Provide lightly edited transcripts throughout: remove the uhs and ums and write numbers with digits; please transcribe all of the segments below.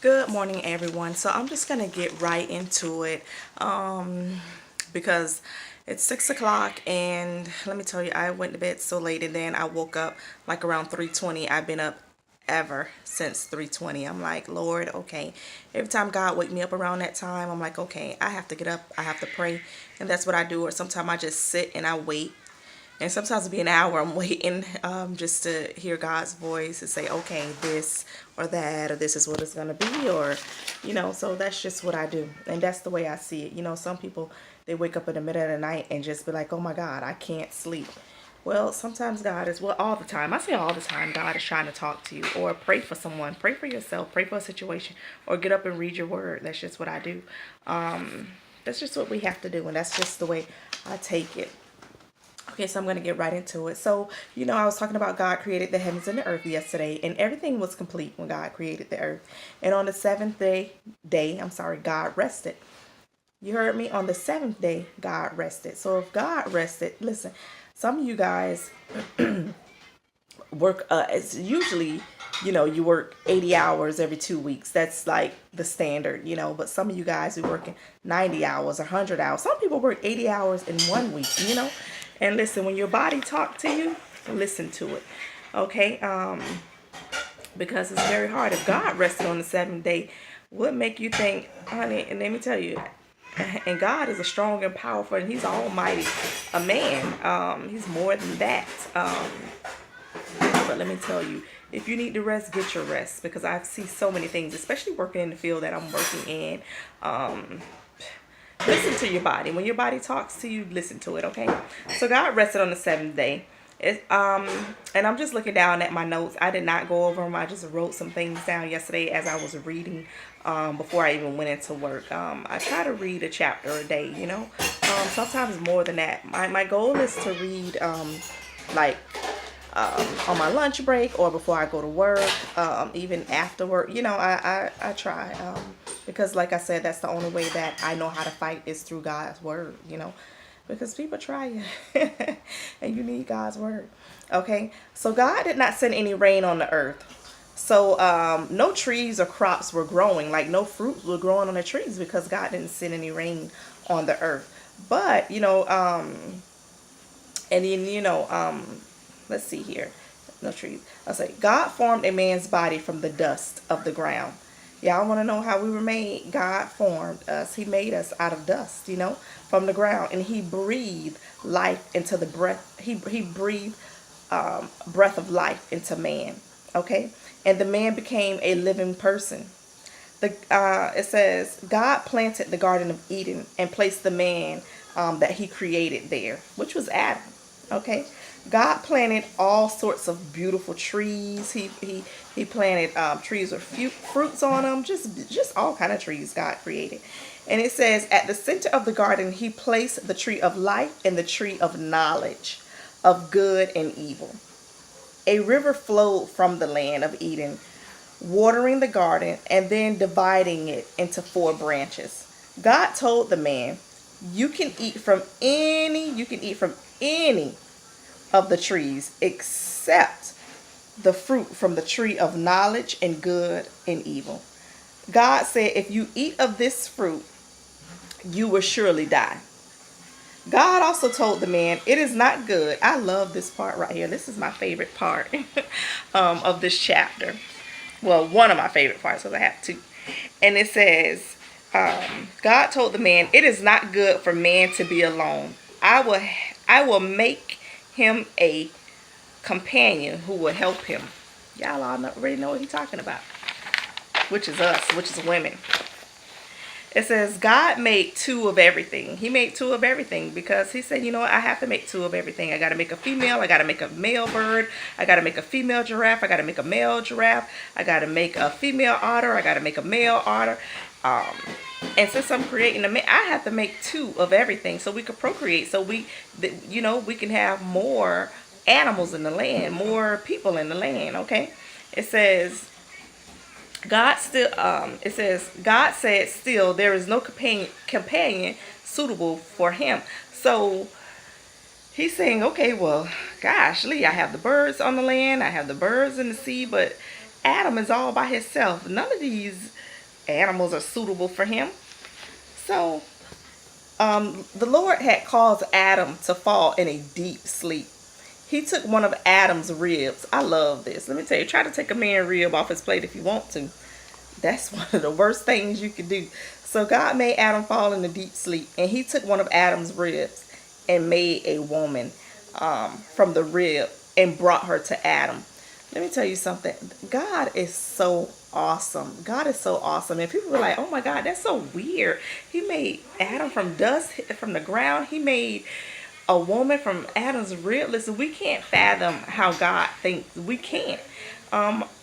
Good morning, everyone. So I'm just gonna get right into it, because it's 6 o'clock, and let me tell you, I went to bed so late, and then I woke up like around 3:20. I've been up ever since 3:20. I'm like, Lord, okay. Every time God wake me up around that time, I'm like, okay, I have to get up. I have to pray, and that's what I do. Or sometimes I just sit and I wait, and sometimes it'll be an hour I'm waiting, just to hear God's voice and say, okay, this or that, or this is what it's going to be, or, so that's just what I do. And that's the way I see it. Some people, they wake up in the middle of the night and just be like, oh my God, I can't sleep. Well, sometimes God is, well, all the time. I say all the time, God is trying to talk to you, or pray for someone, pray for yourself, pray for a situation, or get up and read your word. That's just what I do. That's just what we have to do. And that's just the way I take it. Okay, so I'm going to get right into it. So, I was talking about God created the heavens and the earth yesterday, and everything was complete when God created the earth. And on the seventh day, God rested. You heard me? On the seventh day, God rested. So if God rested, listen, some of you guys work, it's usually, you work 80 hours every 2 weeks. That's like the standard, but some of you guys are working 90 hours, 100 hours. Some people work 80 hours in 1 week. And listen, when your body talk to you, listen to it. Okay? Because it's very hard. If God rested on the seventh day, what make you think, honey, and let me tell you, and God is a strong and powerful, and he's almighty, a man. He's more than that. But let me tell you, if you need to rest, get your rest, because I see so many things, especially working in the field that I'm working in. Listen to your body. When your body talks to you, listen to it, okay? So God rested on the seventh day. And I'm just looking down at my notes. I did not go over them. I just wrote some things down yesterday as I was reading, before I even went into work. I try to read a chapter a day. Sometimes more than that. My goal is to read, like, on my lunch break, or before I go to work, even after work. I try, because like I said, that's the only way that I know how to fight is through God's word, because people try you and you need God's word. Okay, so God did not send any rain on the earth. So no trees or crops were growing, like no fruits were growing on the trees, because God didn't send any rain on the earth. But and then let's see here. No trees. I'll say, God formed a man's body from the dust of the ground. Y'all want to know how we were made? God formed us. He made us out of dust, from the ground. And he breathed life into the breath. He breathed breath of life into man. Okay? And the man became a living person. It says, God planted the Garden of Eden and placed the man that he created there, which was Adam. Okay, God planted all sorts of beautiful trees. He planted trees with fruits on them, just all kind of trees God created. And it says, at the center of the garden, he placed the tree of life and the tree of knowledge of good and evil. A river flowed from the land of Eden, watering the garden and then dividing it into 4 branches. God told the man, you can eat from any of the trees except the fruit from the tree of knowledge and good and evil. God said, if you eat of this fruit, you will surely die. God also told the man, it is not good. I love this part right here. This is my favorite part of this chapter. Well, one of my favorite parts, because I have two. And it says, God told the man, it is not good for man to be alone. I will make him a companion who will help him. Y'all already know what he's talking about, which is us, which is women. It says God made 2 of everything. He made 2 of everything because he said, I have to make 2 of everything. I got to make a female. I got to make a male bird. I got to make a female giraffe. I got to make a male giraffe. I got to make a female otter. I got to make a male otter. And since I'm creating a man, I have to make 2 of everything so we could procreate. So we can have more animals in the land, more people in the land. Okay. It says, God said still there is no companion suitable for him. So he's saying, okay, well, gosh, Lee, I have the birds on the land, I have the birds in the sea, but Adam is all by himself. None of these animals are suitable for him. So the Lord had caused Adam to fall in a deep sleep. He took one of Adam's ribs. I love this. Let me tell you, try to take a man's rib off his plate if you want to. That's one of the worst things you can do. So God made Adam fall in a deep sleep, and he took one of Adam's ribs and made a woman from the rib and brought her to Adam. Let me tell you something. God is so awesome. God is so awesome. And people were like, oh my God, that's so weird. He made Adam from dust, from the ground. He made a woman from Adam's rib. Listen, we can't fathom how God thinks. We can't.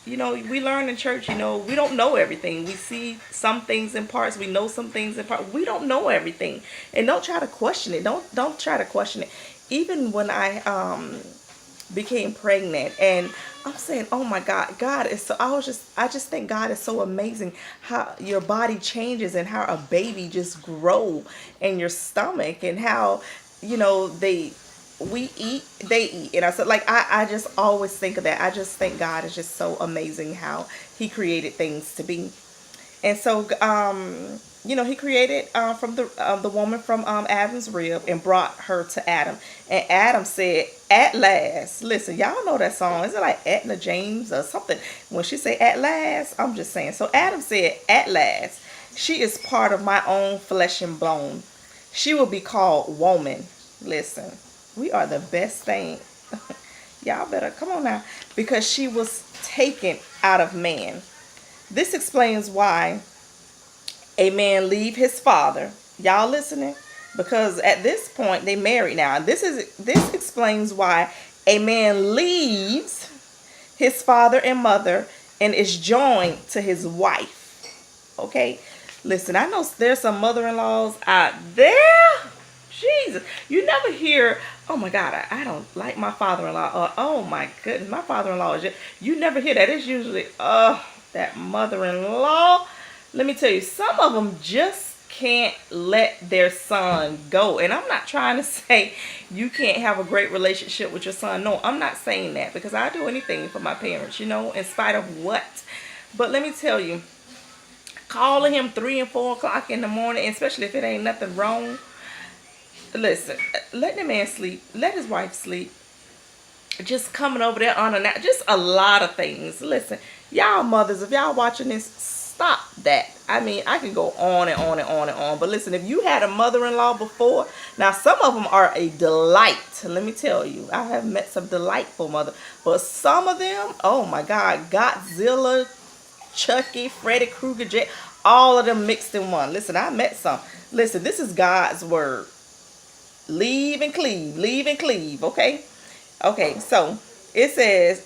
We learn in church, we don't know everything. We see some things in parts. We know some things in parts. We don't know everything. And don't try to question it. Don't try to question it. Even when I became pregnant, and I'm saying, oh my God, God is so, I just think God is so amazing how your body changes and how a baby just grow in your stomach, and how, they eat. And I said, like, I just always think of that. I just think God is just so amazing how he created things to be. And so, he created from the woman from Adam's rib and brought her to Adam. And Adam said, "At last." Listen, y'all know that song. Is it like Etna James or something? When she say "at last," I'm just saying. So Adam said, "At last, she is part of my own flesh and bone. She will be called woman." Listen, we are the best thing. Y'all better come on now, because she was taken out of man. This explains why a man leave his father. Y'all listening? Because at this point they married now. This explains why a man leaves his father and mother and is joined to his wife. Okay? Listen, I know there's some mother-in-laws out there. Jesus. You never hear, oh my God, I don't like my father-in-law. Or, oh my goodness, my father-in-law is just, you never hear that. It's usually, that mother-in-law. Let me tell you, some of them just can't let their son go. And I'm not trying to say you can't have a great relationship with your son. No, I'm not saying that, because I do anything for my parents, in spite of what. But let me tell you, calling him 3 and 4 o'clock in the morning, especially if it ain't nothing wrong. Listen, let the man sleep. Let his wife sleep. Just coming over there unannounced. Just a lot of things. Listen, y'all mothers, if y'all watching this, stop that. I mean, I can go on and on and on and on. But listen, if you had a mother-in-law before, now some of them are a delight. Let me tell you, I have met some delightful mother. But some of them, oh my God, Godzilla, Chucky, Freddy Krueger, all of them mixed in one. Listen, I met some. Listen, this is God's word. Leave and cleave, okay? Okay, so it says,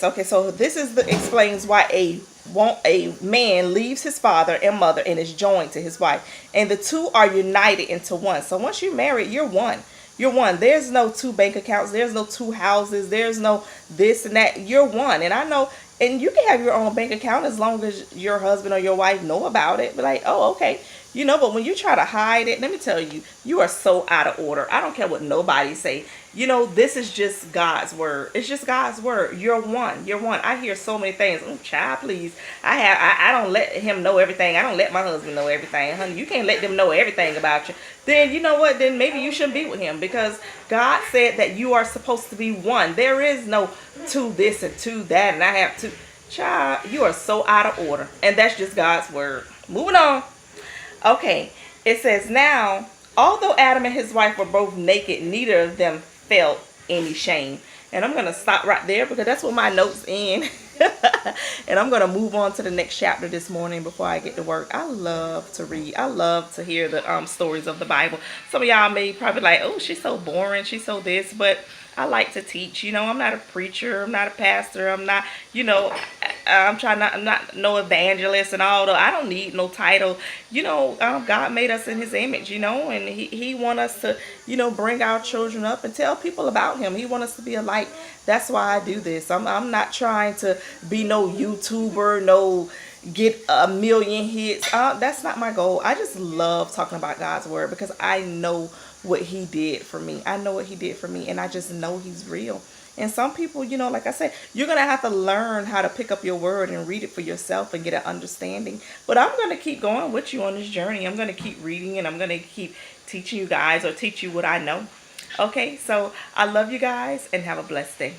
okay, so this explains why a man leaves his father and mother and is joined to his wife, and the two are united into one. So once you're married, you're one. You're one. There's no 2 bank accounts. There's no 2 houses. There's no this and that. You're one. And I know, and you can have your own bank account as long as your husband or your wife know about it. But like, oh, okay. But when you try to hide it, let me tell you, you are so out of order. I don't care what nobody say. This is just God's word. It's just God's word. You're one. You're one. I hear so many things. Oh, child, please. I don't let him know everything. I don't let my husband know everything. Honey, you can't let them know everything about you. Then you know what? Then maybe you shouldn't be with him, because God said that you are supposed to be one. There is no 2 this and 2 that, and I have 2. Child, you are so out of order. And that's just God's word. Moving on. Okay, it says, now, although Adam and his wife were both naked, neither of them felt any shame. And I'm going to stop right there, because that's what my notes in. And I'm going to move on to the next chapter this morning before I get to work. I love to read. I love to hear the stories of the Bible. Some of y'all may probably like, oh, she's so boring. She's so this. But I like to teach. I'm not a preacher. I'm not a pastor. I'm not, I'm not no evangelist and all that. I don't need no title. God made us in his image, and he want us to, bring our children up and tell people about him. He want us to be a light. That's why I do this. I'm not trying to be no YouTuber, no get a million hits. That's not my goal. I just love talking about God's word, because I know what he did for me. I know what he did for me, and I just know he's real. And some people, like I said, you're going to have to learn how to pick up your word and read it for yourself and get an understanding. But I'm going to keep going with you on this journey. I'm going to keep reading, and I'm going to keep teaching you guys, or teach you what I know. Okay, so I love you guys, and have a blessed day.